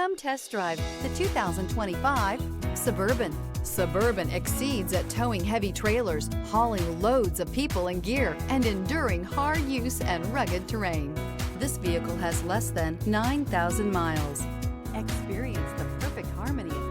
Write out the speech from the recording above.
Come test drive the 2025 Suburban. Suburban exceeds at towing heavy trailers, hauling loads of people and gear, and enduring hard use and rugged terrain. This vehicle has less than 9,000 miles. Experience the perfect harmony of